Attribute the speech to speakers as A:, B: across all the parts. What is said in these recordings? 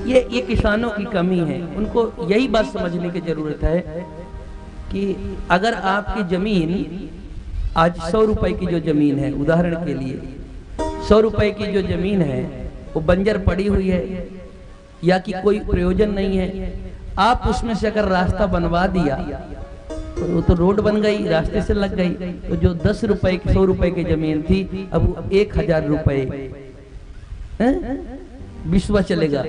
A: ये किसानों की कमी है। उनको यही बात समझने की जरूरत है कि अगर आपकी जमीन आज 100 रुपए की जो जमीन है, उदाहरण के लिए 100 रुपए की जो जमीन है वो बंजर पड़ी हुई है या कि कोई प्रयोजन नहीं है, आप उसमें से अगर रास्ता बनवा दिया तो वो तो रोड बन गई, रास्ते से लग गई। तो जो 10 रुपए की 100 रुपए की जमीन थी अब 1000 रुपए बिस्वा चलेगा,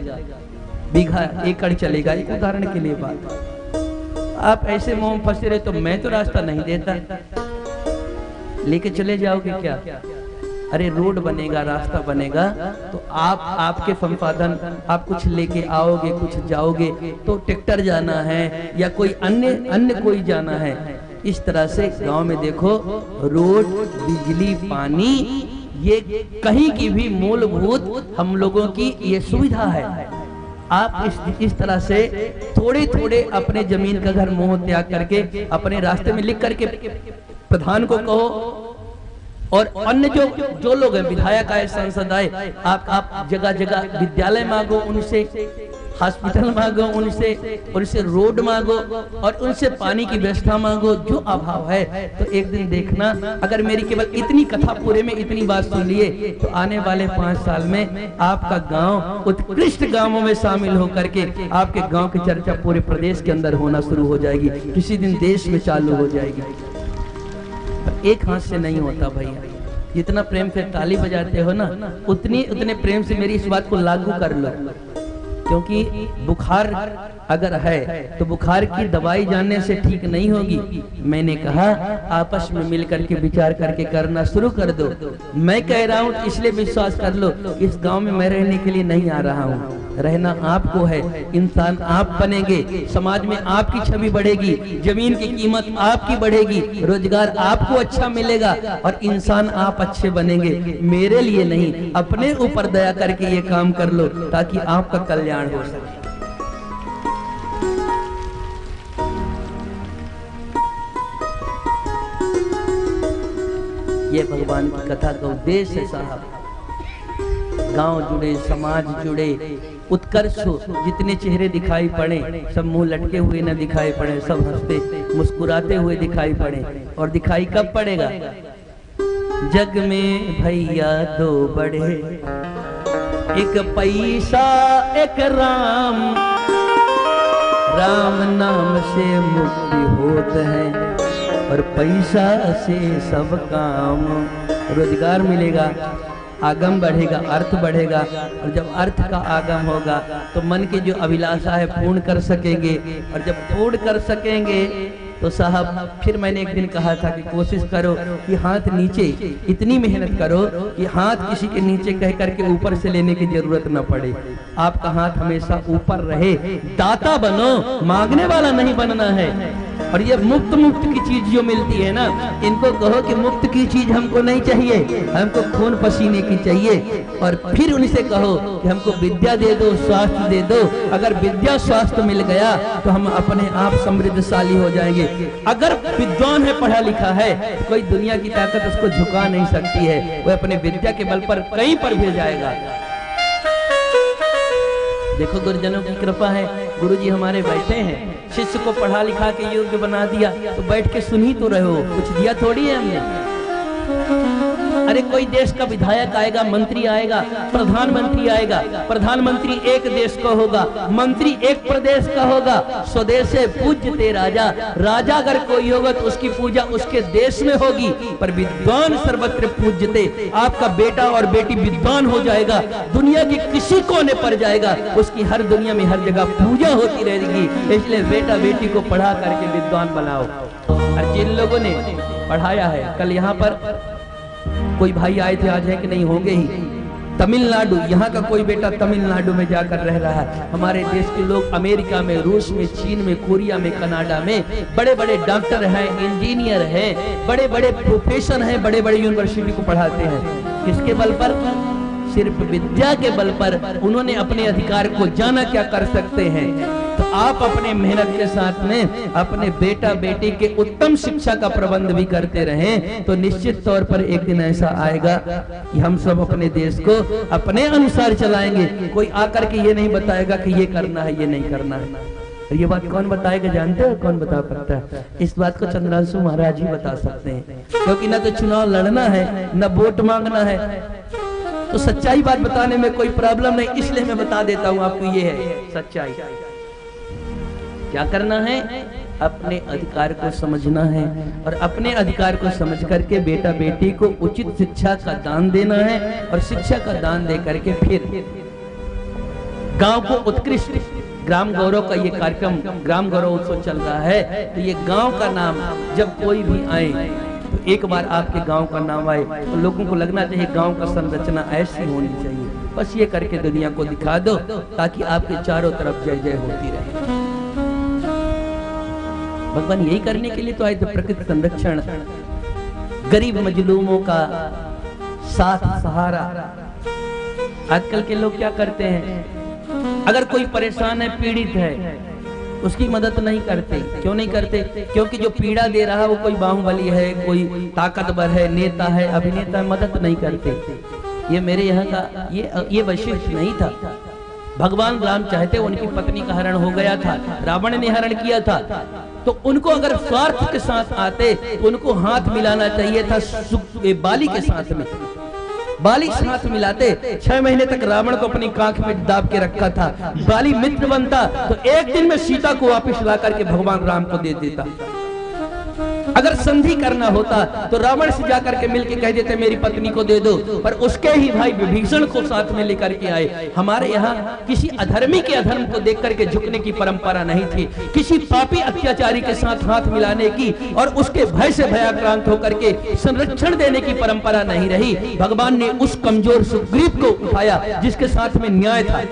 A: बीघा एकड़ चलेगा। एक उदाहरण के लिए बात। आप ऐसे मुंह में फंसे रहे तो मैं तो रास्ता नहीं देता, लेके चले जाओगे क्या? अरे रोड बनेगा, रास्ता बनेगा तो आप आपके संपादन आप कुछ लेके आओगे, कुछ जाओगे तो ट्रैक्टर जाना है या कोई अन्य कोई जाना है। इस तरह से गांव में देखो रोड, बिजली, पानी, ये कहीं की भी मूलभूत हम लोगों की ये सुविधा है। आप इस तरह से थोड़े थोड़े अपने जमीन का घर मोह त्याग करके अपने रास्ते में लिख करके प्रधान को कहो, और अन्य जो लोग हैं, विधायक आए, सांसद आए, आप जगह जगह विद्यालय मांगो उनसे, हॉस्पिटल मांगो उनसे रोड मांगो और उनसे पानी की व्यवस्था मांगो। जो अभाव है तो एक दिन देखना, अगर मेरी केवल इतनी कथा पूरे में इतनी बात सुन लिए तो आने वाले 5 साल में आपका गांव उत्कृष्ट गांवों में शामिल होकर के आपके गांव की चर्चा पूरे प्रदेश के अंदर होना शुरू हो जाएगी, किसी दिन देश में चालू हो जाएगी। एक हाथ से नहीं होता भैया, जितना प्रेम से ताली बजाते हो ना उतने प्रेम से मेरी इस बात को लागू कर लो। क्योंकि बुखार अगर है तो बुखार की दवाई जानने से ठीक नहीं होगी। मैंने कहा आपस में मिलकर के विचार करके करना शुरू कर दो। मैं कह रहा हूँ इसलिए विश्वास कर लो, इस गांव में मैं रहने के लिए नहीं आ रहा हूँ, रहना आपको है। इंसान आप बनेंगे, समाज में आपकी छवि बढ़ेगी, जमीन की कीमत आपकी बढ़ेगी, रोजगार आपको अच्छा मिलेगा और इंसान आप अच्छे बनेंगे। मेरे लिए नहीं, अपने ऊपर दया करके ये काम कर लो ताकि आपका कल्याण हो सके। ये भगवान की कथा का उद्देश्य है साहब। गांव जुड़े, समाज जुड़े, उत्कर्ष हो, जितने चेहरे दिखाई पड़े सब मुंह लटके हुए न दिखाई पड़े, सब हंसते मुस्कुराते हुए दिखाई पड़े। और दिखाई कब पड़ेगा? जग में भैया दो बड़े, एक पैसा एक राम, राम नाम से मुक्ति होत है और पैसा से सब काम। रोजगार मिलेगा, आगम बढ़ेगा, अर्थ बढ़ेगा, और जब अर्थ का आगम होगा तो मन की जो अभिलाषा है पूर्ण कर सकेंगे, और जब पूर्ण कर सकेंगे तो साहब फिर मैंने एक दिन कहा था कि कोशिश करो कि हाथ नीचे, इतनी मेहनत करो कि हाथ किसी के नीचे कह करके ऊपर से लेने की जरूरत न पड़े। आपका हाथ हमेशा ऊपर रहे, दाता बनो, मांगने वाला नहीं बनना है। और ये मुफ्त की चीज जो मिलती है ना, इनको कहो कि मुफ्त की चीज हमको नहीं चाहिए, हमको खून पसीने की चाहिए। और फिर उनसे कहो कि हमको विद्या दे दो, स्वास्थ्य दे दो। अगर विद्या स्वास्थ्य मिल गया तो हम अपने आप समृद्धशाली हो जाएंगे। अगर विद्वान है, पढ़ा लिखा है, तो कोई दुनिया की ताकत उसको झुका नहीं सकती है, वो अपने विद्या के बल पर कहीं पर भी जाएगा। देखो गुरुजनों की कृपा है, गुरुजी हमारे बैठे हैं, शिष्य को पढ़ा लिखा के योग्य बना दिया, तो बैठ के सुन ही तो रहे हो, कुछ दिया थोड़ी है हमने। अरे कोई देश का विधायक आएगा, मंत्री आएगा, प्रधानमंत्री आएगा, प्रधानमंत्री एक देश का होगा, मंत्री एक प्रदेश का होगा। स्वदेशे पूज्यते राजा, राजा अगर कोई होगा तो उसकी पूजा उसके देश में होगी, पर विद्वान सर्वत्र पूज्यते। आपका बेटा और बेटी विद्वान हो जाएगा, दुनिया के किसी कोने पर जाएगा, उसकी हर दुनिया में हर जगह पूजा होती रहेगी। इसलिए बेटा बेटी को पढ़ा करके विद्वान बनाओ। और जिन लोगों ने पढ़ाया है, कल यहाँ पर कोई भाई आए थे, आज है कि नहीं होंगे ही, तमिलनाडु, यहाँ का कोई बेटा तमिलनाडु में जाकर रह रहा है। हमारे देश के लोग अमेरिका में, रूस में, चीन में, कोरिया में, कनाडा में बड़े बड़े डॉक्टर हैं, इंजीनियर हैं, बड़े बड़े प्रोफेसर हैं, बड़े बड़े यूनिवर्सिटी को पढ़ाते हैं। किसके बल पर? सिर्फ विद्या के बल पर उन्होंने अपने अधिकार को जाना क्या कर सकते हैं। तो आप अपने मेहनत के साथ में अपने बेटा बेटी के उत्तम शिक्षा का प्रबंध भी करते रहें तो निश्चित तौर पर एक दिन ऐसा आएगा कि हम सब अपने देश को अपने अनुसार चलाएंगे। कोई आकर के ये नहीं बताएगा कि ये करना है ये नहीं करना है। और ये बात कौन बताएगा जानते हो, कौन बता सकता है? इस बात को चंद्रांशु महाराज ही बता सकते हैं, क्योंकि न तो चुनाव लड़ना है न वोट मांगना है। तो सच्चाई बात बताने में कोई प्रॉब्लम नहीं, इसलिए मैं बता देता हूं आपको, ये है सच्चाई। क्या करना है? अपने अधिकार को समझना है और अपने अधिकार को समझ करके बेटा बेटी को उचित शिक्षा का दान देना है और शिक्षा का दान दे करके फिर गांव को उत्कृष्ट ग्राम गौरव का ये कार्यक्रम, ग्राम गौरव उत्सव चल रहा है, तो ये गांव का नाम जब कोई भी आए तो एक बार आपके गांव का नाम आए तो लोगों को लगना चाहिए गांव का संरचना ऐसी होनी चाहिए। बस ये करके दुनिया को दिखा दो ताकि आपके चारों तरफ जय जय होती रहे। भगवान यही करने के लिए तो आए थे, प्रकृति संरक्षण, गरीब मजलूमों का साथ सहारा। आजकल के लोग क्या करते हैं, अगर कोई परेशान है पीड़ित है उसकी मदद नहीं करते। क्यों नहीं करते? क्योंकि जो पीड़ा दे रहा है वो कोई बाहुबली है, कोई ताकतवर है, नेता है, अभिनेता है, मदद नहीं करते। ये मेरे यहाँ का ये वैशिष्ट नहीं था। भगवान राम चाहते उनकी पत्नी का हरण हो गया था, रावण ने हरण किया था, तो उनको अगर स्वार्थ के साथ आते तो उनको हाथ मिलाना चाहिए था बाली के साथ में। बाली साथ मिलाते, 6 महीने तक रावण को अपनी कांख में दाब के रखा था। बाली मित्र बनता तो एक दिन में सीता को वापस ला करके भगवान राम को दे देता। अगर संधि करना होता तो रावण से जाकर के मिलके कह देते मेरी पत्नी को दे दो, पर उसके ही भाई विभीषण को साथ में लेकर के आए। हमारे यहाँ किसी अधर्मी के अधर्म को देख करके झुकने की परंपरा नहीं थी, किसी पापी अत्याचारी के साथ हाथ मिलाने की और उसके भय से भयाक्रांत होकर के संरक्षण देने की परंपरा नहीं रही। भगवान ने उस कमजोर सुग्रीव को उठाया जिसके साथ में न्याय था,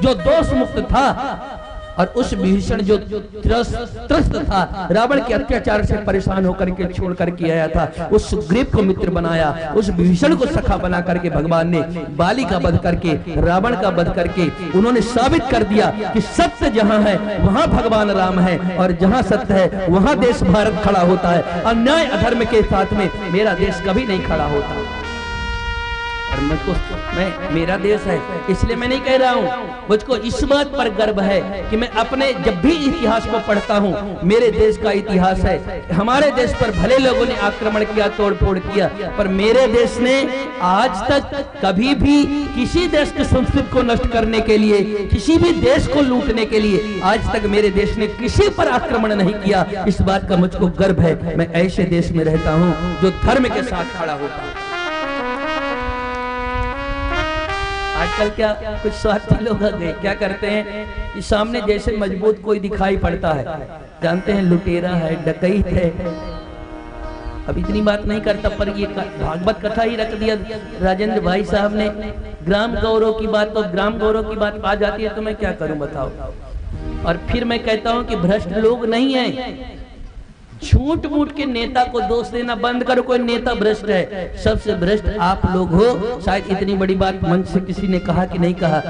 A: जो दोष मुक्त था, और उस विभीषण जो त्रस्त था, रावण के अत्याचार से परेशान होकर के छोड़ करके आया था, उस सुग्रीव को मित्र बनाया, उस विभीषण को सखा बना करके भगवान ने बाली का वध करके, रावण का वध करके उन्होंने साबित कर दिया कि सत्य जहां है वहां भगवान राम है और जहां सत्य है वहां देश भारत खड़ा होता है। अन्याय अधर्म के साथ में मेरा देश कभी नहीं खड़ा होता। और मुझको मेरा देश है इसलिए मैं नहीं कह रहा हूँ, मुझको इस बात पर गर्व है कि मैं अपने जब भी इतिहास को पढ़ता हूँ, मेरे देश का इतिहास है। हमारे देश पर भले लोगों ने आक्रमण किया, तोड़फोड़ किया, पर मेरे देश ने आज तक कभी भी किसी देश की संस्कृति को नष्ट करने के लिए, किसी भी देश को लूटने के लिए आज तक मेरे देश ने किसी पर आक्रमण नहीं किया। इस बात का मुझको गर्व है। मैं ऐसे देश में रहता हूँ जो धर्म के साथ खड़ा होता है। आजकल क्या कुछ स्वार्थी लोग आ गए, क्या करते हैं कि सामने जैसे मजबूत कोई दिखाई पड़ता है, जानते हैं लुटेरा है, डकैत है, अब इतनी बात नहीं करता, पर ये भागवत कथा ही रख दिया राजेंद्र भाई साहब ने। ग्राम गौरव की बात, तो ग्राम गौरव की बात आ जाती है तो मैं क्या करूं बताओ। और फिर मैं कहता हूं कि भ्रष्ट लोग नहीं है, झूठ मूठ के नेता को दोष देना बंद करो। कोई नेता भ्रष्ट है? सबसे भ्रष्ट आप लोग हो। शायद इतनी बड़ी बात मंच से किसी ने कहा कि नहीं कहा।